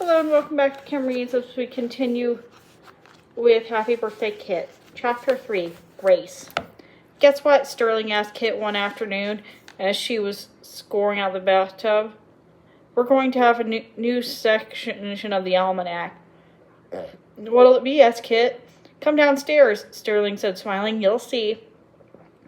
Hello and welcome back to Kim Reads as we continue with Happy Birthday Kit. Chapter 3, Grace. Guess what? Sterling asked Kit one afternoon as she was scoring out the bathtub. We're going to have a new section of the almanac. What'll it be? asked Kit. Come downstairs, Sterling said, smiling. You'll see.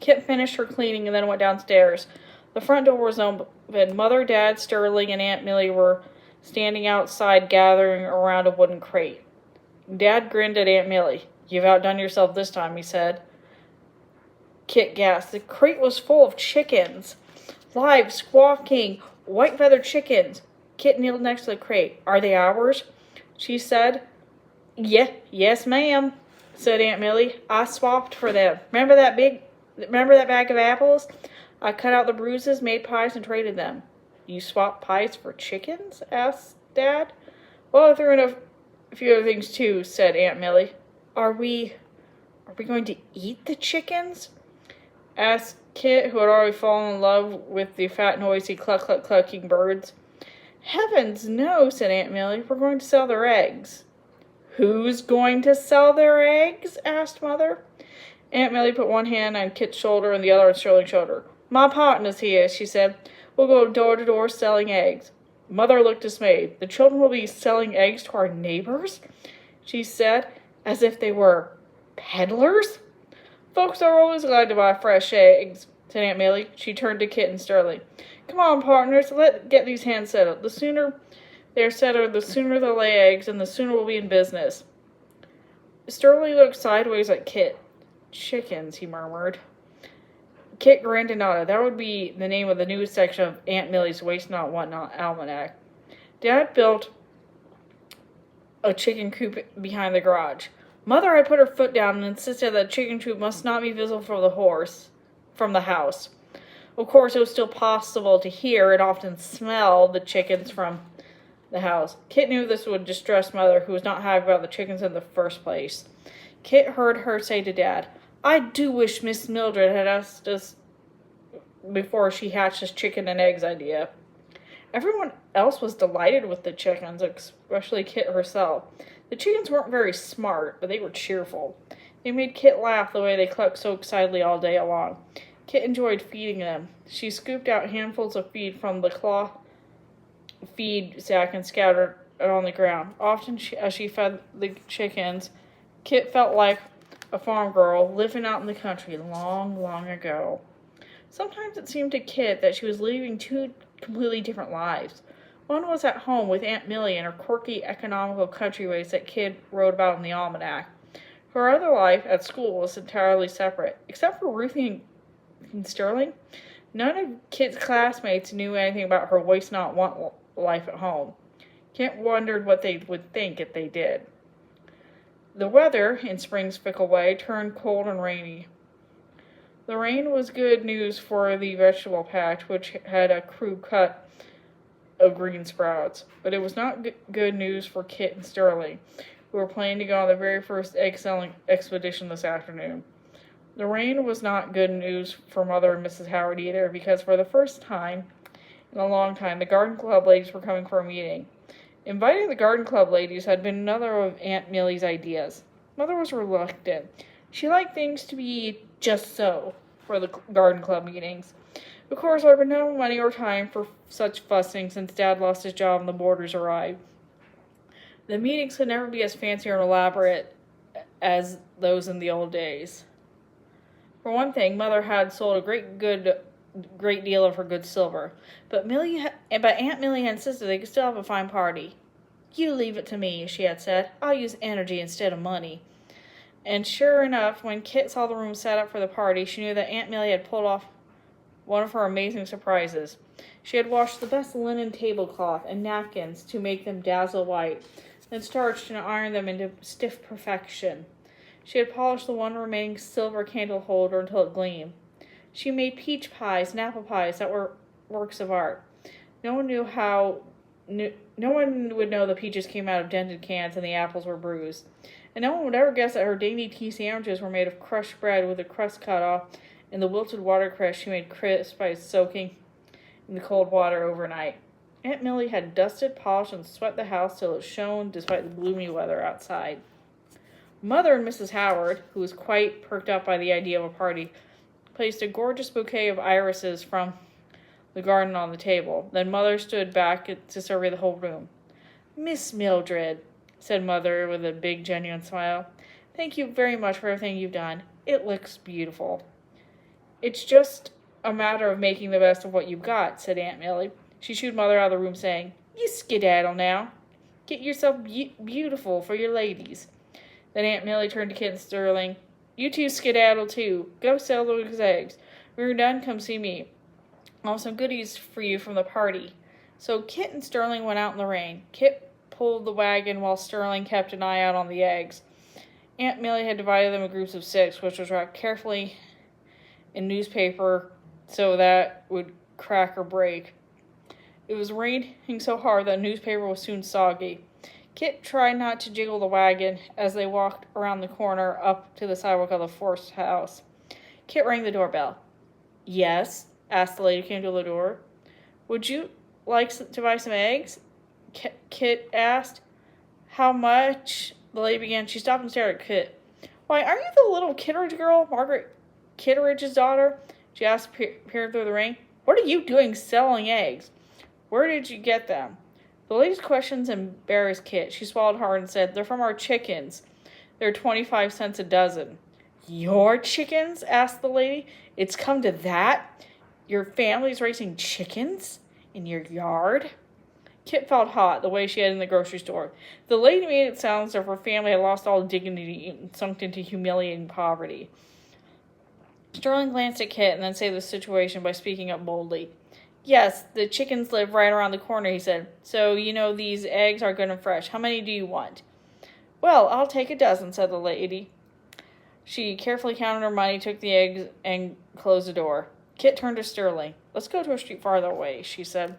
Kit finished her cleaning and then went downstairs. The front door was open. Mother, Dad, Sterling, and Aunt Millie were standing outside gathering around a wooden crate. Dad grinned at Aunt Millie. You've outdone yourself this time, he said. Kit gasped. The crate was full of chickens. Live, squawking, white-feathered chickens. Kit kneeled next to the crate. Are they ours? She said. Yes, ma'am, said Aunt Millie. I swapped for them. Remember that bag of apples? I cut out the bruises, made pies, and traded them. You swapped pies for chickens? Asked Dad. Well, I threw in a few other things too, said Aunt Millie. Are we going to eat the chickens? Asked Kit, who had already fallen in love with the fat, noisy, clucking birds. Heavens, no, said Aunt Millie. We're going to sell their eggs. Who's going to sell their eggs? Asked Mother. Aunt Millie put one hand on Kit's shoulder and the other on Sterling's shoulder. My partner's here, she said. We'll go door to door selling eggs. Mother looked dismayed. The children will be selling eggs to our neighbors? She said, as if they were peddlers. Folks are always glad to buy fresh eggs, said Aunt Millie. She turned to Kit and Sterling. Come on, partners, let's get these hands settled. The sooner they're settled, the sooner they'll lay eggs, and the sooner we'll be in business. Sterling looked sideways at Kit. Chickens, he murmured. Kit grinned and nodded. That would be the name of the new section of Aunt Millie's Waste Not, Want Not almanac. Dad built a chicken coop behind the garage. Mother had put her foot down and insisted that the chicken coop must not be visible from the house. Of course, it was still possible to hear and often smell the chickens from the house. Kit knew this would distress Mother, who was not happy about the chickens in the first place. Kit heard her say to Dad, I do wish Miss Mildred had asked us before she hatched this chicken and eggs idea. Everyone else was delighted with the chickens, especially Kit herself. The chickens weren't very smart, but they were cheerful. They made Kit laugh the way they clucked so excitedly all day long. Kit enjoyed feeding them. She scooped out handfuls of feed from the cloth feed sack and scattered it on the ground. Often, as she fed the chickens, Kit felt like a farm girl living out in the country long, long ago. Sometimes it seemed to Kit that she was leading two completely different lives. One was at home with Aunt Millie and her quirky, economical country ways that Kit wrote about in the almanac. Her other life at school was entirely separate. Except for Ruthie and Sterling, none of Kit's classmates knew anything about her waste not want life at home. Kit wondered what they would think if they did. The weather, in spring's fickle way, turned cold and rainy. The rain was good news for the vegetable patch, which had a crude cut of green sprouts. But it was not good news for Kit and Sterling, who were planning to go on the very first egg-selling expedition this afternoon. The rain was not good news for Mother and Mrs. Howard either, because for the first time in a long time, the garden club ladies were coming for a meeting. Inviting the garden club ladies had been another of Aunt Millie's ideas. Mother was reluctant. She liked things to be just so for the garden club meetings. Of course, there had been no money or time for such fussing since Dad lost his job and the boarders arrived. The meetings could never be as fancy or elaborate as those in the old days. For one thing, Mother had sold a great deal of her good silver, but Aunt Millie had insisted they could still have a fine party. You leave it to me, she had said. I'll use energy instead of money. And sure enough, when Kit saw the room set up for the party, she knew that Aunt Millie had pulled off one of her amazing surprises. She had washed the best linen tablecloth and napkins to make them dazzle white, then starched and ironed them into stiff perfection. She had polished the one remaining silver candle holder until it gleamed. She made peach pies and apple pies that were works of art. No one would know the peaches came out of dented cans and the apples were bruised. And no one would ever guess that her dainty tea sandwiches were made of crushed bread with the crust cut off and the wilted watercress she made crisp by soaking in the cold water overnight. Aunt Millie had dusted, polished, and swept the house till it shone despite the gloomy weather outside. Mother and Mrs. Howard, who was quite perked up by the idea of a party, placed a gorgeous bouquet of irises from the garden on the table. Then Mother stood back to survey the whole room. "Miss Mildred," said Mother with a big, genuine smile, "thank you very much for everything you've done. It looks beautiful." "It's just a matter of making the best of what you've got," said Aunt Millie. She shooed Mother out of the room, saying, "You skedaddle now. Get yourself beautiful for your ladies." Then Aunt Millie turned to Kit and Stirling. "You two skedaddle too. Go sell those eggs. When you're done, come see me. I'll have some goodies for you from the party." So Kit and Stirling went out in the rain. Kit pulled the wagon while Stirling kept an eye out on the eggs. Aunt Millie had divided them in groups of 6, which was wrapped carefully in newspaper so that would crack or break. It was raining so hard that the newspaper was soon soggy. Kit tried not to jiggle the wagon as they walked around the corner up to the sidewalk of the Forst house. Kit rang the doorbell. "Yes?" asked the lady who came to the door. "Would you like to buy some eggs?" Kit asked. "How much?" the lady began. She stopped and stared at Kit. "Why, aren't you the little Kitteridge girl, Margaret Kitteridge's daughter?" she asked, peering through the rain. "What are you doing selling eggs? Where did you get them?" The lady's questions embarrassed Kit. She swallowed hard and said, "They're from our chickens. They're 25 cents a dozen." "Your chickens?" asked the lady. "It's come to that? Your family's raising chickens? In your yard?" Kit felt hot, the way she had in the grocery store. The lady made it sound as if her family had lost all dignity and sunk into humiliating poverty. Stirling glanced at Kit and then saved the situation by speaking up boldly. "Yes, the chickens live right around the corner," he said. "So, you know these eggs are good and fresh. How many do you want?" "Well, I'll take a dozen," said the lady. She carefully counted her money, took the eggs, and closed the door. Kit turned to Stirling. "Let's go to a street farther away," she said.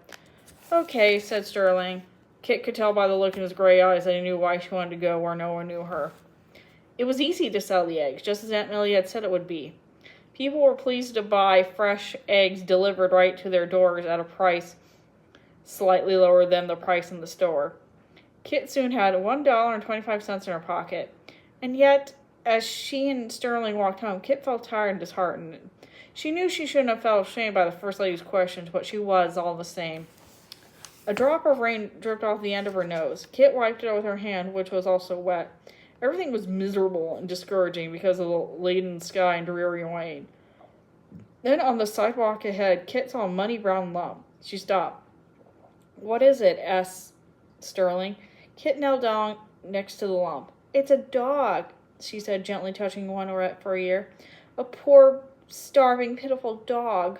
"Okay," said Stirling. Kit could tell by the look in his gray eyes that he knew why she wanted to go where no one knew her. It was easy to sell the eggs, just as Aunt Millie had said it would be. People were pleased to buy fresh eggs delivered right to their doors at a price slightly lower than the price in the store. Kit soon had $1.25 in her pocket. And yet, as she and Stirling walked home, Kit felt tired and disheartened. She knew she shouldn't have felt ashamed by the First Lady's questions, but she was all the same. A drop of rain dripped off the end of her nose. Kit wiped it out with her hand, which was also wet. Everything was miserable and discouraging because of the leaden sky and dreary rain. Then on the sidewalk ahead, Kit saw a muddy brown lump. She stopped. "What is it?" asked Stirling. Kit knelt down next to the lump. "It's a dog," she said, gently touching one for her ear. "A poor, starving, pitiful dog."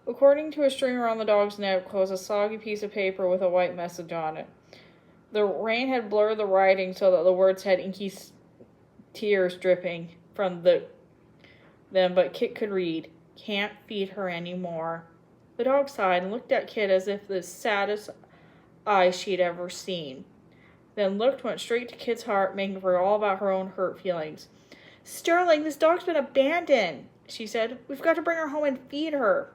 According to a string around the dog's neck was a soggy piece of paper with a white message on it. The rain had blurred the writing so that the words had inky tears dripping from them, but Kit could read, "Can't feed her any more." The dog sighed and looked at Kit as if the saddest eyes she had ever seen. Then went straight to Kit's heart, making her all about her own hurt feelings. "Stirling, this dog's been abandoned," she said. "We've got to bring her home and feed her."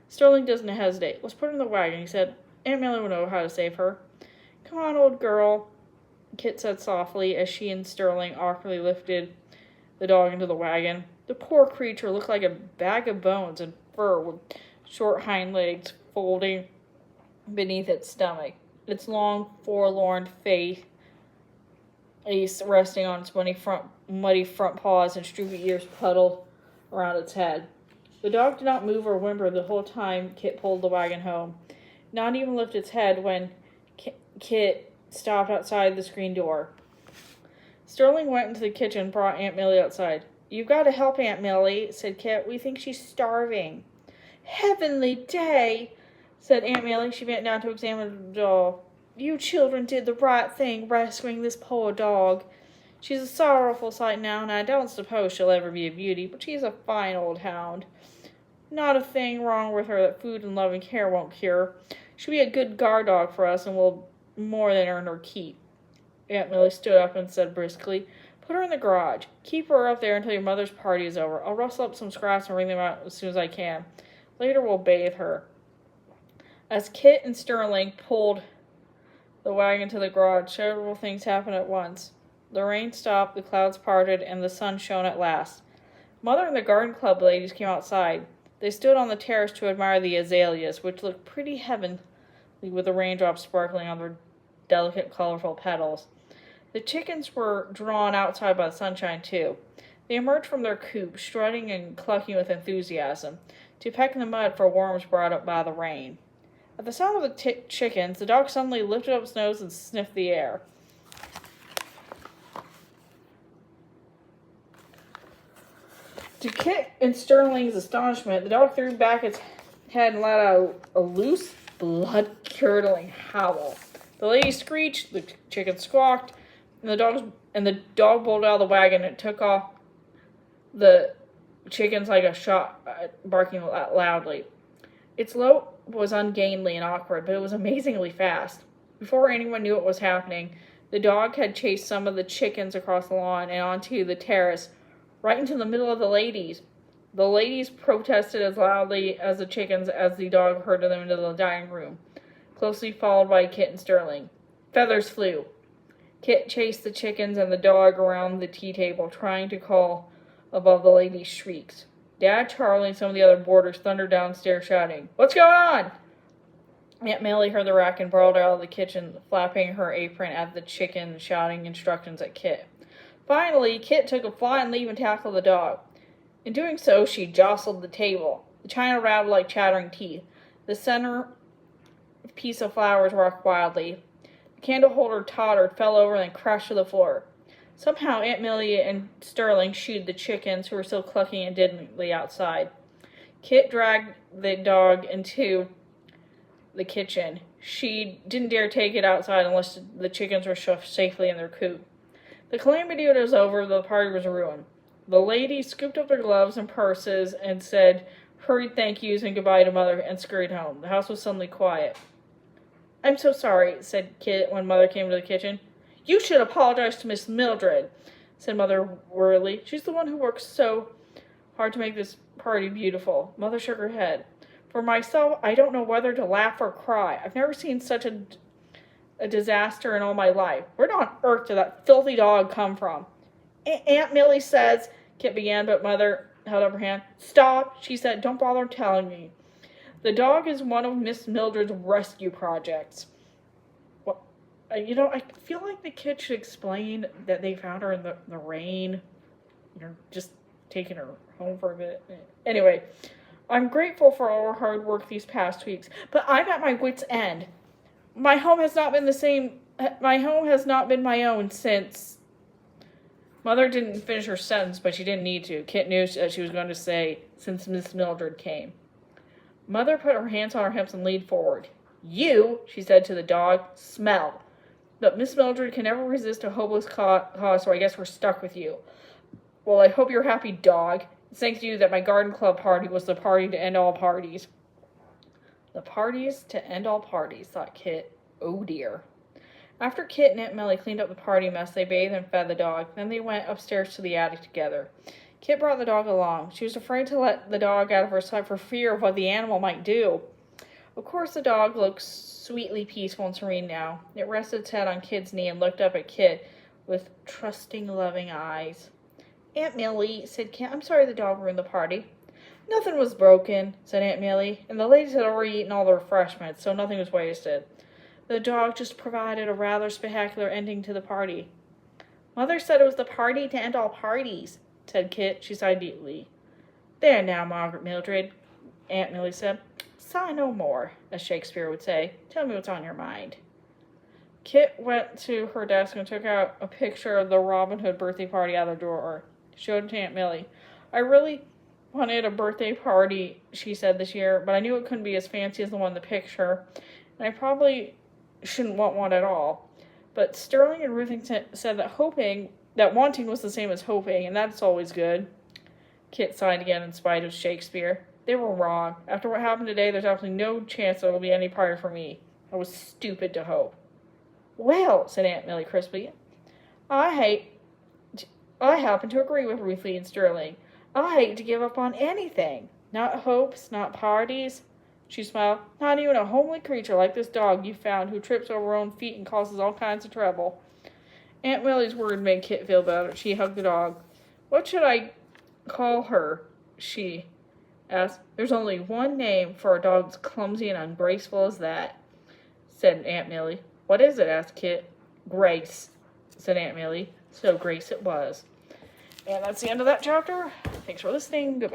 Stirling didn't hesitate. "Let's put her in the wagon," he said. "Aunt Millie will know how to save her." "Come on, old girl," Kit said softly as she and Stirling awkwardly lifted the dog into the wagon. The poor creature looked like a bag of bones and fur with short hind legs folding beneath its stomach, its long, forlorn face resting on its muddy front paws and droopy ears puddled around its head. The dog did not move or whimper the whole time Kit pulled the wagon home, not even lift its head when Kit stopped outside the screen door. Stirling went into the kitchen and brought Aunt Millie outside. "You've got to help Aunt Millie," said Kit. "We think she's starving." "Heavenly day," said Aunt Millie. She bent down to examine the doll. "You children did the right thing rescuing this poor dog. She's a sorrowful sight now, and I don't suppose she'll ever be a beauty, but she's a fine old hound. Not a thing wrong with her that food and loving care won't cure. She'll be a good guard dog for us and will more than earn her keep." Aunt Millie stood up and said briskly, "Put her in the garage. Keep her up there until your mother's party is over. I'll rustle up some scraps and bring them out as soon as I can. Later we'll bathe her." As Kit and Stirling pulled the wagon to the garage, several things happened at once. The rain stopped, the clouds parted, and the sun shone at last. Mother and the garden club ladies came outside. They stood on the terrace to admire the azaleas, which looked pretty heavenly with the raindrops sparkling on their delicate, colorful petals. The chickens were drawn outside by the sunshine, too. They emerged from their coop, strutting and clucking with enthusiasm, to peck in the mud for worms brought up by the rain. At the sound of the chickens, the dog suddenly lifted up its nose and sniffed the air. To Kit and Stirling's astonishment, the dog threw back its head and let out a loose, blood-curdling howl. The lady screeched, the chicken squawked, and the dog bolted out of the wagon and took off the chickens like a shot, barking loudly. Its lope was ungainly and awkward, but it was amazingly fast. Before anyone knew what was happening, the dog had chased some of the chickens across the lawn and onto the terrace, right into the middle of the ladies. The ladies protested as loudly as the chickens as the dog herded them into the dining room, closely followed by Kit and Stirling. Feathers flew. Kit chased the chickens and the dog around the tea table, trying to call above the ladies' shrieks. Dad, Charlie, and some of the other boarders thundered downstairs, shouting, "What's going on?" Aunt Millie heard the racket and burrowed out of the kitchen, flapping her apron at the chicken and shouting instructions at Kit. Finally, Kit took a flying leap and tackled the dog. In doing so, she jostled the table. The china rattled like chattering teeth. The center piece of flowers rocked wildly. The candle holder tottered, fell over, and then crashed to the floor. Somehow Aunt Millie and Stirling shooed the chickens, who were still clucking indignantly outside. Kit dragged the dog into the kitchen. She didn't dare take it outside unless the chickens were shoved safely in their coop. The calamity was over, the party was ruined. The ladies scooped up their gloves and purses and said hurried thank yous and goodbye to Mother and scurried home. The house was suddenly quiet. "I'm so sorry," said Kit when Mother came to the kitchen. "You should apologize to Miss Mildred," said Mother worriedly. "She's the one who works so hard to make this party beautiful." Mother shook her head. "For myself, I don't know whether to laugh or cry. I've never seen such a disaster in all my life. Where on earth did that filthy dog come from?" Aunt Millie says," Kit began, but Mother held up her hand. "Stop," she said. "Don't bother telling me. The dog is one of Miss Mildred's rescue projects." Well, I feel like the kid should explain that they found her in the rain. Just taking her home for a bit. Anyway, "I'm grateful for all her hard work these past weeks, but I'm at my wit's end. My home has not been my own since..." Mother didn't finish her sentence, but she didn't need to. Kit knew that she was going to say, "since Miss Mildred came." Mother put her hands on her hips and leaned forward. "You," she said to the dog, "smell. But Miss Mildred can never resist a hopeless cause, so I guess we're stuck with you. Well, I hope you're happy, dog. It's thanks to you that my garden club party was the party to end all parties." The parties to end all parties, thought Kit. Oh dear. After Kit and Aunt Millie cleaned up the party mess, they bathed and fed the dog. Then they went upstairs to the attic together. Kit brought the dog along. She was afraid to let the dog out of her sight for fear of what the animal might do. Of course, the dog looked sweetly peaceful and serene now. It rested its head on Kit's knee and looked up at Kit with trusting, loving eyes. "Aunt Millie," said Kit, "I'm sorry the dog ruined the party." "Nothing was broken," said Aunt Millie, and the ladies had already eaten all the refreshments, so nothing was wasted. The dog just provided a rather spectacular ending to the party. "Mother said it was the party to end all parties," said Kit. She sighed deeply. "There now, Margaret Mildred," Aunt Millie said. "Sigh no more, as Shakespeare would say. Tell me what's on your mind." Kit went to her desk and took out a picture of the Robin Hood birthday party out of the drawer. She showed it to Aunt Millie. "I really wanted a birthday party," she said, "this year, but I knew it couldn't be as fancy as the one in the picture, and I probably shouldn't want one at all. But Stirling and Ruthington said that wanting was the same as hoping, and that's always good." Kit sighed again in spite of Shakespeare. They were wrong. After what happened today, there's absolutely no chance there will be any party for me. I was stupid to hope. "Well," said Aunt Millie crisply, I happen to agree with Ruthie and Stirling. I hate to give up on anything. Not hopes, not parties, She smiled. Not even a homely creature like this dog you found who trips over her own feet and causes all kinds of trouble. Aunt Millie's word made Kit feel better. She hugged the dog. What should I call her? She asked. There's only one name for a dog as clumsy and ungraceful as that, said Aunt Millie. What is it? Asked Kit. Grace, said Aunt Millie. So Grace it was. And that's the end of that chapter. Thanks for listening. Goodbye.